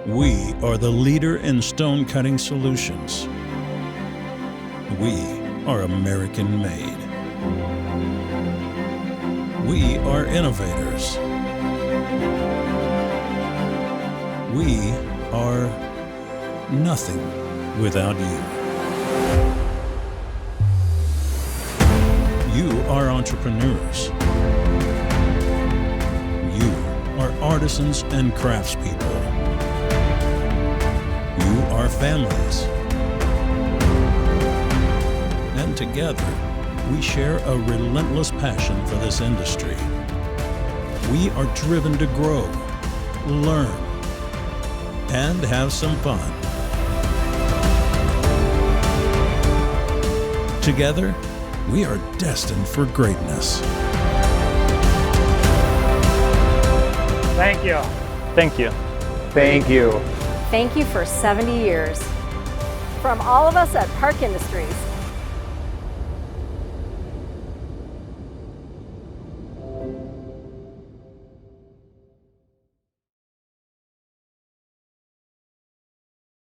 We are the leader in stone cutting solutions. We are American-made. We are innovators. We are nothing without you. You are entrepreneurs. You are artisans and craftspeople. You are families. And together, we share a relentless passion for this industry. We are driven to grow, learn, and have some fun. Together, we are destined for greatness. Thank you. Thank you. Thank you. Thank you for 70 years. From all of us at Park Industries,